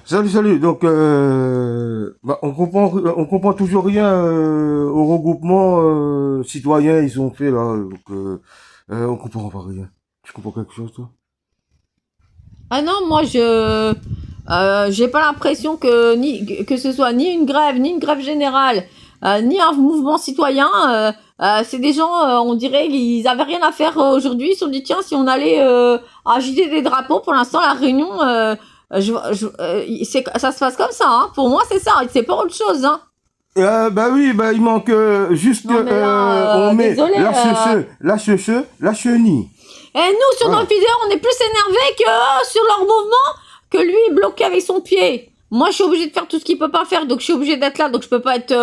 Salut, salut. Donc, on comprend toujours rien au regroupement citoyen ils ont fait là. Donc, on comprend pas rien. Tu comprends quelque chose, toi? Ah non, moi j'ai pas l'impression que ce soit ni une grève, ni une grève générale, ni un mouvement citoyen. C'est des gens, on dirait, ils avaient rien à faire aujourd'hui. Ils se sont dit tiens, si on allait agiter des drapeaux. Pour l'instant, la réunion, ça se passe comme ça. Hein. Pour moi, c'est ça. C'est pas autre chose. Hein. Bah oui, bah il manque juste Non mais là, on met désolé. la chenille. Et nous, sur Voilà. nos vidéos, on est plus énervés que sur leur mouvement, que lui est bloqué avec son pied. Moi, je suis obligée de faire tout ce qu'il peut pas faire, donc je suis obligée d'être là, donc je peux pas être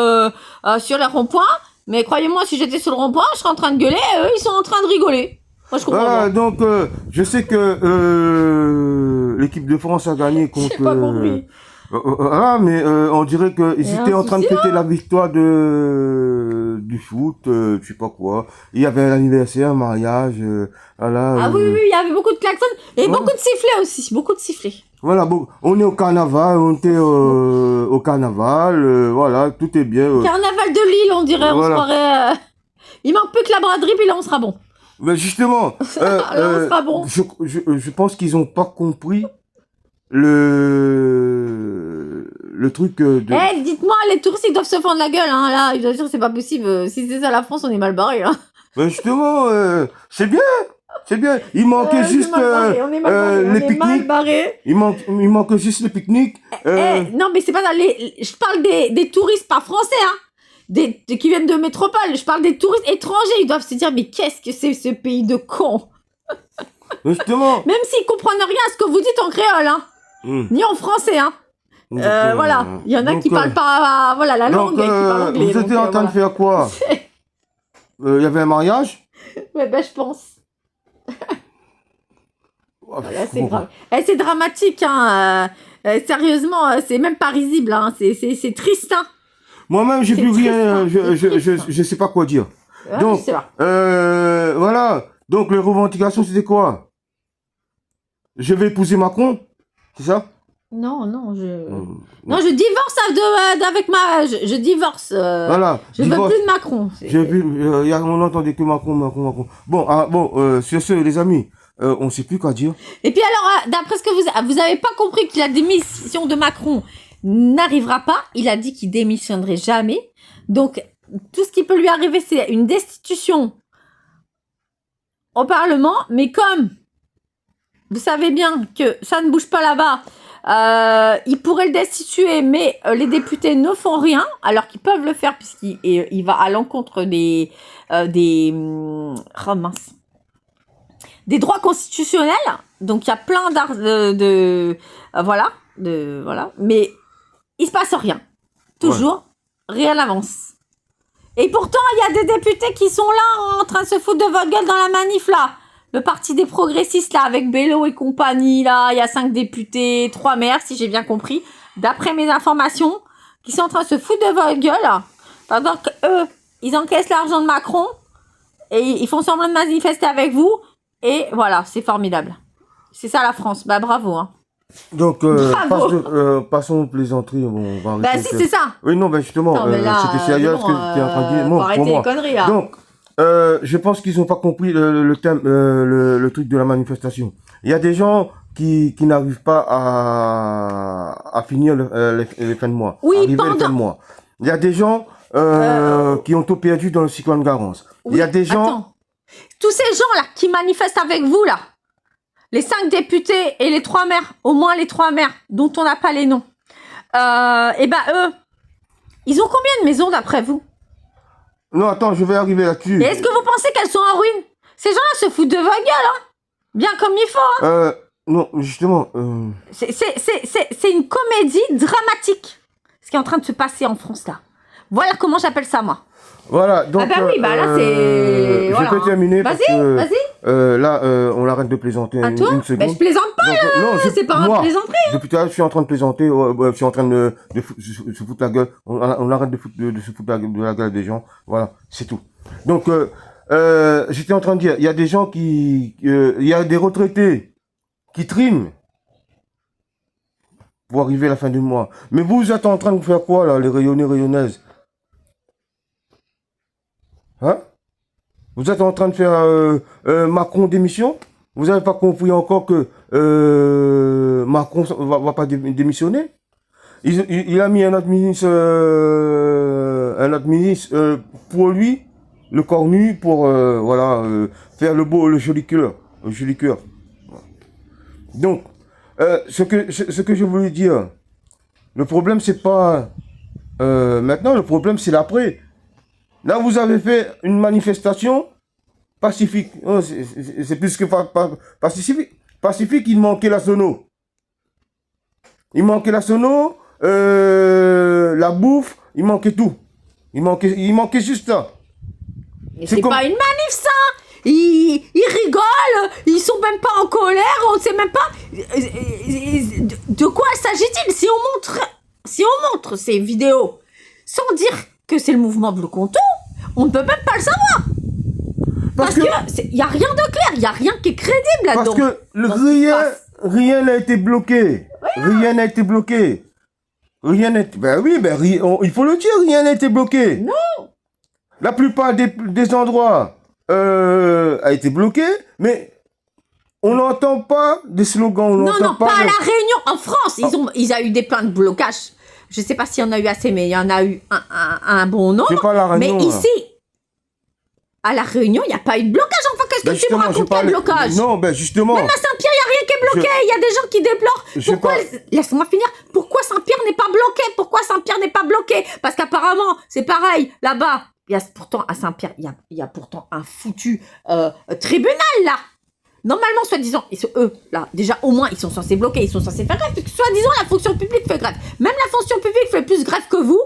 sur les ronds-points. Mais croyez-moi, si j'étais sur le rond-point, je serais en train de gueuler, et eux, ils sont en train de rigoler. Moi, je comprends Voilà, pas. donc je sais que l'équipe de France a gagné contre. J'ai pas compris. Voilà, mais on dirait qu'ils Il y a étaient un en train de souci, fêter la victoire du foot, je sais pas quoi. Il y avait un anniversaire, un mariage, voilà. Ah oui, oui, il y avait beaucoup de klaxons et Voilà. beaucoup de sifflets aussi, beaucoup de sifflets. Voilà, bon, on est au carnaval, on était au carnaval, voilà, tout est bien. Carnaval de Lille, on dirait, on se Voilà. croirait... Il manque plus que la braderie, puis là, on sera bon. Mais justement, Là, on sera bon. je pense qu'ils ont pas compris le truc de. Eh, dites-moi, les touristes, ils doivent se fendre la gueule, hein, là, je vous assure, c'est pas possible. Si c'est ça la France, on est mal barré, là. Mais justement, c'est bien, c'est bien. Il manquait juste on est mal barré, on les est mal pique-niques. barré. Il manque juste les pique-niques. Non, mais c'est pas dans je parle des touristes, pas français, hein. Qui viennent de métropole. Je parle des touristes étrangers. Ils doivent se dire, mais qu'est-ce que c'est ce pays de cons? Justement. Même s'ils comprennent rien à ce que vous dites en créole, hein. Ni en français, hein. Voilà. Il y en a qui parlent pas, voilà, la langue et qui parlent anglais. Vous étiez en train de faire quoi? Il y avait un mariage? Ouais, ben, je pense. Ah, Voilà, c'est grave. C'est dramatique, hein. Sérieusement, c'est même pas risible, hein. C'est triste, hein. Moi-même, j'ai C'est plus triste, rien. hein. Je sais pas quoi dire. Ouais, Donc, je sais pas. voilà. Donc, les revendications, c'était quoi? Je vais épouser Macron? C'est ça? Non, non, non, je divorce avec je divorce. Voilà. Je veux plus de Macron. J'ai vu, on entendait que Macron, Macron, Macron. Bon, sur ce, les amis, on sait plus quoi dire. Et puis alors, d'après ce que vous avez pas compris que la démission de Macron n'arrivera pas. Il a dit qu'il démissionnerait jamais. Donc, tout ce qui peut lui arriver, c'est une destitution au Parlement. Mais comme vous savez bien que ça ne bouge pas là-bas, il pourrait le destituer, mais les députés ne font rien, alors qu'ils peuvent le faire puisqu'il va à l'encontre des droits constitutionnels. Donc il y a plein voilà, mais il se passe rien. Toujours rien n'avance. Et pourtant il y a des députés qui sont là en train de se foutre de votre gueule dans la manif là. Le parti des progressistes, là, avec Bello et compagnie, là, il y a 5 députés, 3 maires, si j'ai bien compris, d'après mes informations, qui sont en train de se foutre de votre gueule, là, pendant qu'eux, ils encaissent l'argent de Macron, et ils font semblant de manifester avec vous, et voilà, c'est formidable. C'est ça la France, bah bravo, hein. Donc, Bravo. passons aux plaisanteries, on va arrêter. Bah si, c'est ça. Oui, non, ben justement, Non, mais là, c'était sérieux bon, ce que tu es en train de dire. faut Bon, arrêter pour les moi. conneries, là. Donc, je pense qu'ils n'ont pas compris le thème, le truc de la manifestation. Il y a des gens qui n'arrivent pas à finir les fins de mois. Oui, arriver les fins de mois. Il y a des gens qui ont tout perdu dans le cyclone Garance. Oui, Il y a des gens... Attends. Tous ces gens-là qui manifestent avec vous, là, les 5 députés et les 3 maires, au moins les 3 maires, dont on n'a pas les noms, et ben eux, ils ont combien de maisons d'après vous? Non, attends, je vais arriver là-dessus. Et est-ce que vous pensez qu'elles sont en ruine? Ces gens-là se foutent de votre gueule, hein? Bien comme il faut, hein? Non, justement... C'est une comédie dramatique, ce qui est en train de se passer en France, là. Voilà comment j'appelle ça, moi. Voilà, donc... Ah bah oui, bah là, c'est... Je vais terminer parce que... Vas-y. Là, on arrête de plaisanter À toi? une seconde. Ben, je plaisante pas, Donc, là. non, C'est pas un plaisanterie. Depuis tout à l'heure, je suis en train de plaisanter, je suis en train de se foutre la gueule. On arrête de se foutre de la gueule des gens. Voilà, c'est tout. Donc, j'étais en train de dire, il y a des gens il y a des retraités qui triment. pour arriver à la fin du mois. Mais vous êtes en train de faire quoi, là, les rayonnés, rayonnaises? Hein? Vous êtes en train de faire Macron démission? Vous n'avez pas compris encore que Macron va pas démissionner? Il a mis un autre ministre, pour lui, le cornu, pour voilà, faire le joli cœur. Le joli cœur. Donc, ce que je voulais dire, le problème, c'est pas maintenant, le problème, c'est l'après. Là, vous avez fait une manifestation pacifique. Oh, c'est plus que pacifique. Pacifique, il manquait la sono. Il manquait la sono, la bouffe, il manquait tout. Il manquait juste ça. Mais c'est pas une manif, ça! Ils rigolent, ils sont même pas en colère, on sait même pas de quoi s'agit-il. Si on montre ces vidéos sans dire que c'est le mouvement Bloconto, on ne peut même pas le savoir. Parce que il y a rien de clair, il y a rien qui est crédible là-dedans. Parce que rien n'a été bloqué. Rien n'a été bloqué. Rien n'a été... Ben oui, il faut le dire, rien n'a été bloqué. Non. La plupart des endroits a été bloqué, mais on n'entend pas des slogans. Non, pas à La Réunion. En France, ils ont eu des plaintes de blocage. Je sais pas s'il y en a eu assez, mais il y en a eu un bon nombre. C'est pas La Réunion, mais ici, à La Réunion, il n'y a pas eu de blocage. Enfin, qu'est-ce que tu me racontes, quel blocage? Non, justement. Même à Saint-Pierre, il n'y a rien qui est bloqué. Il y a des gens qui déplorent. Pourquoi... Laisse-moi finir. Pourquoi Saint-Pierre n'est pas bloqué? Pourquoi Saint-Pierre n'est pas bloqué? Parce qu'apparemment, c'est pareil. Là-bas, il y a pourtant, à Saint-Pierre, il y a pourtant un foutu tribunal, là. Normalement, soi-disant, eux, là, déjà, au moins, ils sont censés bloquer, ils sont censés faire grève. Soi-disant, la fonction publique fait grève. Même la fonction publique fait plus grève que vous,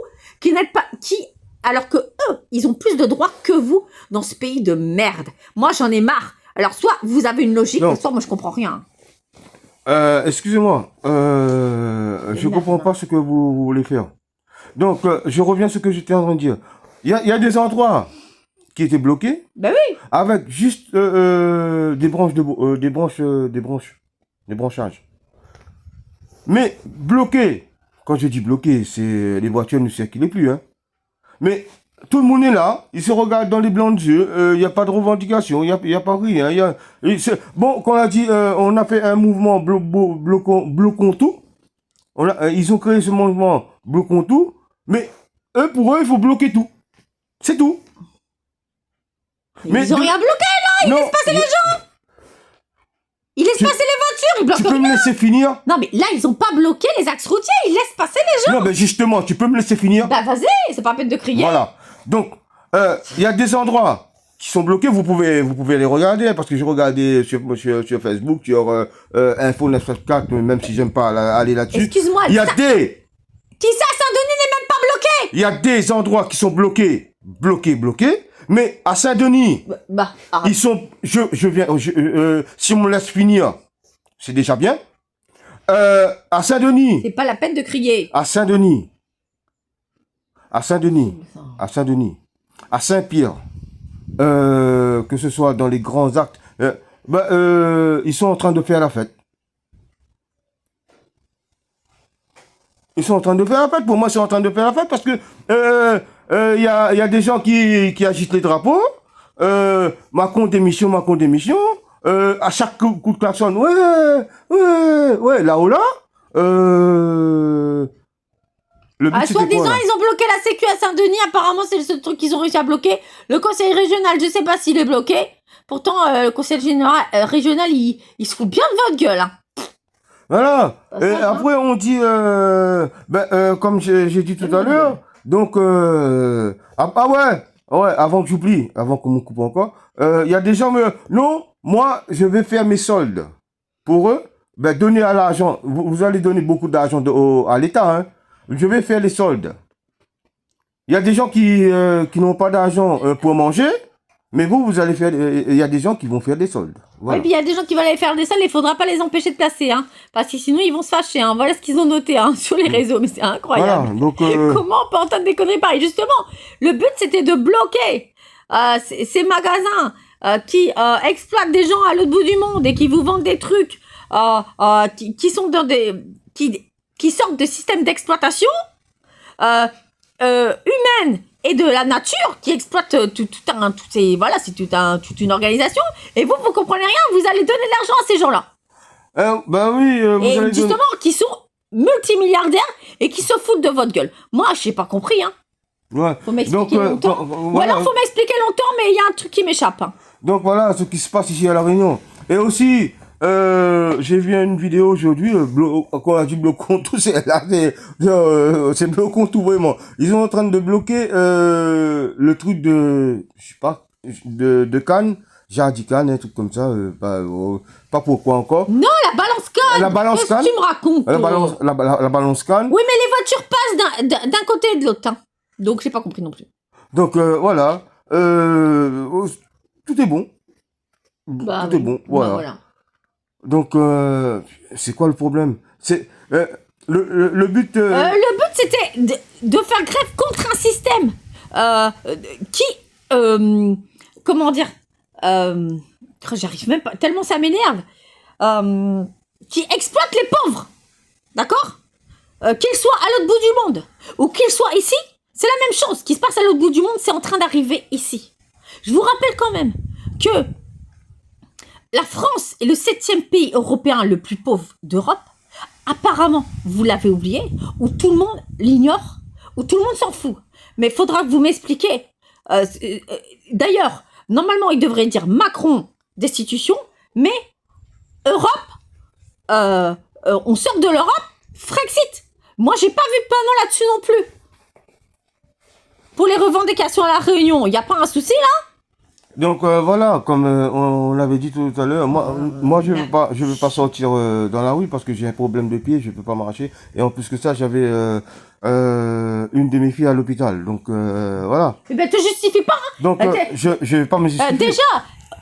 alors que eux, ils ont plus de droits que vous dans ce pays de merde. Moi, j'en ai marre. Alors, soit vous avez une logique, soit moi, je comprends rien. Excusez-moi, je comprends pas ce que vous voulez faire. Donc, je reviens à ce que j'étais en train de dire. Il y a des endroits qui étaient bloqués. Ben oui. Avec juste des branchages. Mais bloqués. Quand je dis bloqués, c'est les voitures ne circulent plus, hein. Mais tout le monde est là, ils se regardent dans les blancs de yeux, il n'y a pas de revendication, il n'y a pas rien. Bon, quand on a dit, on a fait un mouvement bloquons tout, ils ont créé ce mouvement bloquons tout, mais pour eux, il faut bloquer tout. C'est tout. Mais ils n'ont rien bloqué, là, ils laissent passer les gens. Ils laissent passer les voitures, ils bloquent rien. Tu peux me laisser finir? Non, mais là, ils ont pas bloqué les axes routiers, ils laissent passer les gens. Non, mais justement, tu peux me laisser finir? Bah, vas-y, c'est pas la peine de crier. Voilà. Donc, il y a des endroits qui sont bloqués, vous pouvez les regarder, parce que j'ai regardé sur Facebook, sur Info 974, même si j'aime pas aller là-dessus. Excuse-moi, il y a des... Qui ça, Saint-Denis n'est même pas bloqué? Il y a des endroits qui sont bloqués, mais à Saint-Denis, ils sont... si on me laisse finir, c'est déjà bien. À Saint-Denis... C'est pas la peine de crier. À Saint-Denis, à Saint-Pierre, que ce soit dans les grands actes, ils sont en train de faire la fête. Ils sont en train de faire la fête. Pour moi, ils sont en train de faire la fête parce que y a des gens qui agitent les drapeaux. Macron démission. À chaque coup de klaxon, ouais, là-haut là. Soi-disant, ils ont bloqué la sécu à Saint-Denis. Apparemment, c'est le seul truc qu'ils ont réussi à bloquer. Le conseil régional, je sais pas s'il est bloqué. Pourtant, le conseil régional, il se fout bien de votre gueule. Hein. Voilà. Et après, on dit, comme j'ai dit tout à l'heure, donc, ouais, avant que j'oublie, avant qu'on me coupe encore, il y a des gens, non, moi, je vais faire mes soldes. Pour eux, donner à l'argent, vous allez donner beaucoup d'argent à l'État, hein. Je vais faire les soldes. Il y a des gens qui n'ont pas d'argent pour manger, mais vous allez faire... Il y a des gens qui vont faire des soldes. Voilà. Et puis il y a des gens qui vont aller faire des soldes, il ne faudra pas les empêcher de placer, hein, parce que sinon ils vont se fâcher. Hein. Voilà ce qu'ils ont noté sur les réseaux, mais c'est incroyable. Voilà, donc, comment on peut entendre des conneries pareilles? Justement, le but c'était de bloquer ces magasins qui exploitent des gens à l'autre bout du monde et qui vous vendent des trucs qui sont dans des... qui qui sortent de systèmes d'exploitation humaine et de la nature qui exploite toute une organisation. Et vous comprenez rien, vous allez donner de l'argent à ces gens-là. Bah oui, vous et allez justement, qui sont multimilliardaires et qui se foutent de votre gueule. Moi, je n'ai pas compris, hein. Ouais. Faut m'expliquer longtemps. Ou alors, faut m'expliquer longtemps, mais il y a un truc qui m'échappe. Hein. Donc voilà ce qui se passe ici à La Réunion. Et aussi, j'ai vu une vidéo aujourd'hui, quand on a dit bloquons tout, c'est bloquons tout vraiment. Ils sont en train de bloquer le truc de, je sais pas, de Cannes, Jardi Cannes, un truc comme ça, pas pourquoi encore. Non, la balance Cannes. La balance Cannes. Qu'est-ce que tu me racontes? La balance Cannes. Oui, mais les voitures passent d'un côté et de l'autre. Hein. Donc, j'ai pas compris non plus. Donc voilà, tout est bon. Tout est bon, voilà. Donc, c'est quoi le problème? C'est le but. Le but, c'était de faire grève contre un système qui, comment dire, j'arrive même pas, tellement ça m'énerve, qui exploite les pauvres, d'accord? Qu'ils soient à l'autre bout du monde ou qu'ils soient ici, c'est la même chose. Ce qui se passe à l'autre bout du monde, c'est en train d'arriver ici. Je vous rappelle quand même que la France est le 7e pays européen le plus pauvre d'Europe. Apparemment, vous l'avez oublié, ou tout le monde l'ignore, ou tout le monde s'en fout. Mais il faudra que vous m'expliquiez. D'ailleurs, normalement, il devrait dire Macron destitution, mais Europe, on sort de l'Europe, Frexit. Moi, j'ai pas vu de panneau là-dessus non plus. Pour les revendications à La Réunion, il n'y a pas un souci là? Donc voilà, comme on l'avait dit tout à l'heure, moi je veux pas sortir dans la rue parce que j'ai un problème de pied, je peux pas marcher. Et en plus que ça, j'avais une de mes filles à l'hôpital. Donc voilà. Eh ben, te justifie pas. Hein. Donc je vais pas me justifier. Déjà,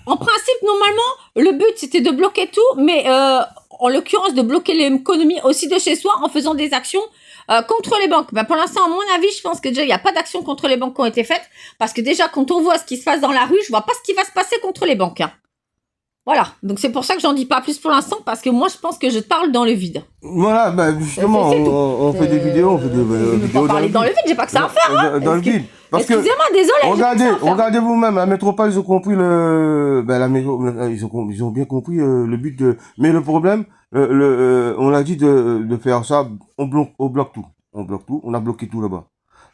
en principe, normalement, le but c'était de bloquer tout, mais en l'occurrence de bloquer l'économie aussi de chez soi en faisant des actions contre les banques. Ben, pour l'instant, à mon avis, je pense que déjà, il n'y a pas d'actions contre les banques qui ont été faites. Parce que déjà, quand on voit ce qui se passe dans la rue, je vois pas ce qui va se passer contre les banques. Hein. Voilà. Donc, c'est pour ça que j'en dis pas plus pour l'instant. Parce que moi, je pense que je parle dans le vide. Voilà, ben justement, on fait des vidéos. On fait des vidéos dans le vide, j'ai pas que ça à faire. Hein. Dans le vide. Excusez-moi, désolé. Regardez vous-même, la métropole, ils ont compris ils ont bien compris le but de. Mais le problème, on a dit de faire ça, on bloque tout, on a bloqué tout là-bas.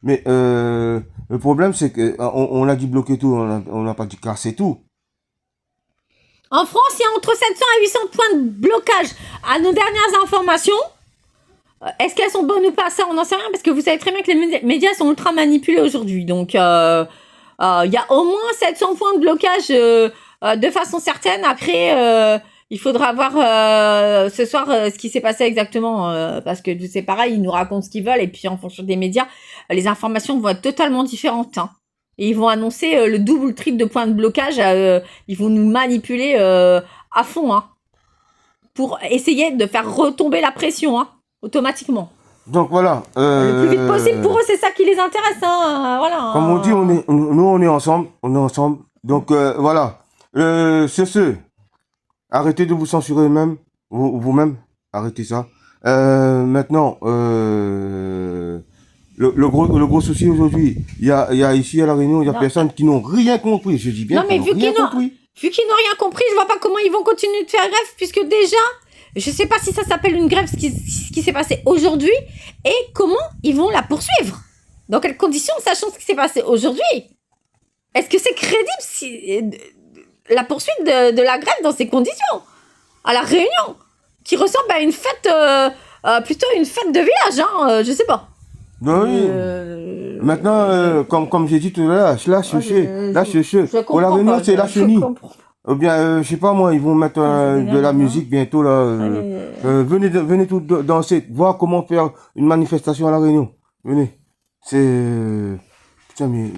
Mais le problème, c'est que on a dit bloquer tout, on n'a pas dit casser tout. En France, il y a entre 700 et 800 points de blocage. À nos dernières informations. Est-ce qu'elles sont bonnes ou pas? Ça, on n'en sait rien, parce que vous savez très bien que les médias sont ultra manipulés aujourd'hui. Donc, il y a au moins 700 points de blocage de façon certaine. Après, il faudra voir ce soir ce qui s'est passé exactement. Parce que c'est pareil, ils nous racontent ce qu'ils veulent. Et puis, en fonction des médias, les informations vont être totalement différentes. Hein. Et ils vont annoncer le double ou le triple de points de blocage. Ils vont nous manipuler à fond. Hein, pour essayer de faire retomber la pression. Hein. Automatiquement. Donc voilà. Le plus vite possible pour eux, c'est ça qui les intéresse. Hein. Voilà. Comme on dit, on est ensemble. Donc voilà. C'est ce. Arrêtez de vous censurer vous-même. Arrêtez ça. Maintenant, le gros souci aujourd'hui, il y a ici à La Réunion, il y a personnes qui n'ont rien compris. Je dis bien. Non mais vu qu'ils n'ont rien compris, je vois pas comment ils vont continuer de faire grève, puisque déjà. Je ne sais pas si ça s'appelle une grève, ce qui s'est passé aujourd'hui, et comment ils vont la poursuivre. Dans quelles conditions, sachant ce qui s'est passé aujourd'hui. Est-ce que c'est crédible la poursuite de la grève dans ces conditions? À La Réunion, qui ressemble à une fête, plutôt une fête de village, hein, je sais pas. Oui. Maintenant, comme j'ai dit tout à l'heure, pour La Réunion, c'est la chenille. Ou bien, je sais pas moi, ils vont mettre de la musique bientôt là. Venez tous danser, voir comment faire une manifestation à La Réunion. Venez. C'est putain mais.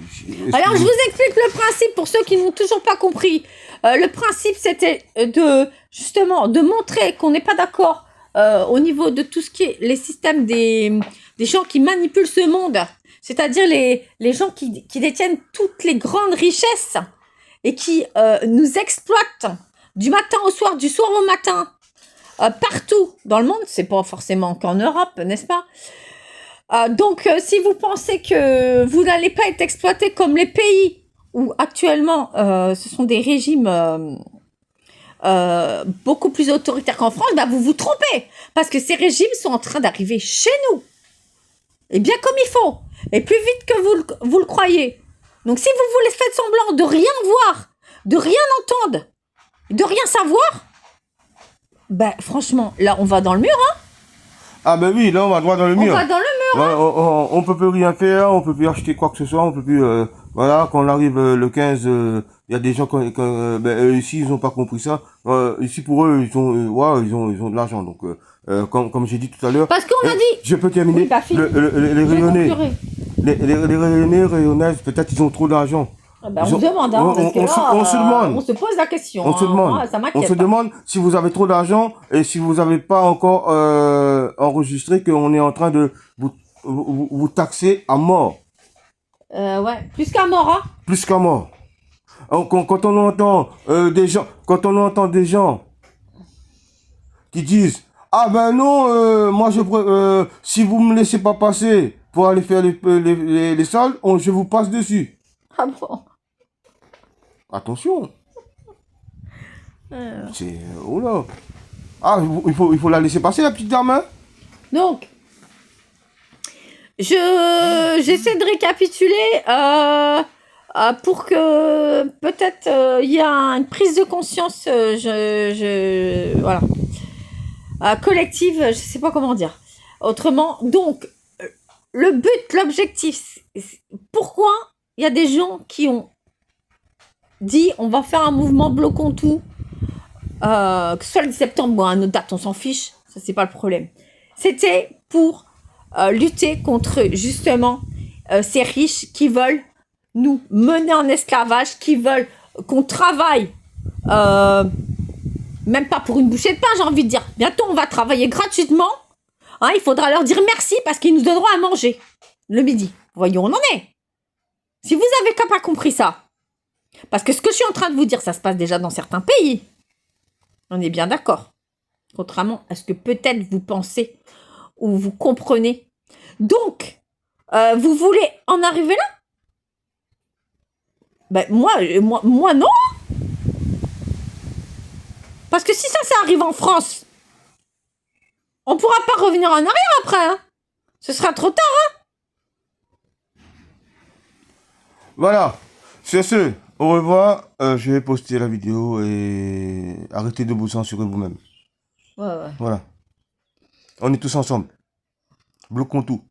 Alors je vous explique le principe pour ceux qui n'ont toujours pas compris. Le principe c'était de montrer qu'on n'est pas d'accord au niveau de tout ce qui est les systèmes des gens qui manipulent ce monde, c'est-à-dire les gens qui détiennent toutes les grandes richesses. Et qui nous exploitent du matin au soir, du soir au matin, partout dans le monde, c'est pas forcément qu'en Europe, n'est-ce pas? Donc, si vous pensez que vous n'allez pas être exploité comme les pays où actuellement ce sont des régimes beaucoup plus autoritaires qu'en France, bah, vous vous trompez. Parce que ces régimes sont en train d'arriver chez nous. Et bien comme il faut. Et plus vite que vous le croyez. Donc, si vous voulez faire semblant de rien voir, de rien entendre, de rien savoir, ben franchement, là, on va dans le mur, hein. Ah ben oui, là on va droit dans le mur. On va dans le mur. Ouais, on peut plus rien faire, on peut plus acheter quoi que ce soit, on peut plus... voilà, quand on arrive le 15, il y a des gens ici ils ont pas compris ça. Ici pour eux, ils ont de l'argent. Donc, comme j'ai dit tout à l'heure... Parce qu'on a dit... Je peux terminer. Oui, bah, Les rayonnaises, peut-être ils ont trop d'argent. Ah ben, on se demande, hein, parce que là, on se demande. on se pose la question. On se demande. Moi, ça m'inquiète. On se demande si vous avez trop d'argent et si vous n'avez pas encore enregistré qu'on est en train de vous taxer à mort. Ouais, plus qu'à mort, hein. Plus qu'à mort. Quand on entend des gens qui disent ah ben non, moi si vous me laissez pas passer pour aller faire les soldes, je vous passe dessus. Ah bon. Attention. C'est... Oh là. Ah, il faut la laisser passer, la petite dame, hein. Donc, j'essaie de récapituler pour que peut-être il y a une prise de conscience, voilà, collective, je sais pas comment dire. Autrement, donc, le but, l'objectif, pourquoi il y a des gens qui ont dit on va faire un mouvement bloquons tout, que ce soit le 10 septembre ou à une autre date, on s'en fiche, ça c'est pas le problème. C'était pour lutter contre justement ces riches qui veulent nous mener en esclavage, qui veulent qu'on travaille, même pas pour une bouchée de pain, j'ai envie de dire. Bientôt on va travailler gratuitement, hein, il faudra leur dire merci parce qu'ils nous donneront à manger le midi. Voyons, on en est. Si vous avez pas compris ça, parce que ce que je suis en train de vous dire, ça se passe déjà dans certains pays. On est bien d'accord. Contrairement à ce que peut-être vous pensez ou vous comprenez. Donc, vous voulez en arriver là? Ben, moi non. Parce que si ça arrive en France, on ne pourra pas revenir en arrière après. Hein. Ce sera trop tard. Hein. Voilà. C'est ce. Au revoir. Je vais poster la vidéo et arrêtez de vous censurer vous-même. Ouais. Voilà. On est tous ensemble. Bloquons tout.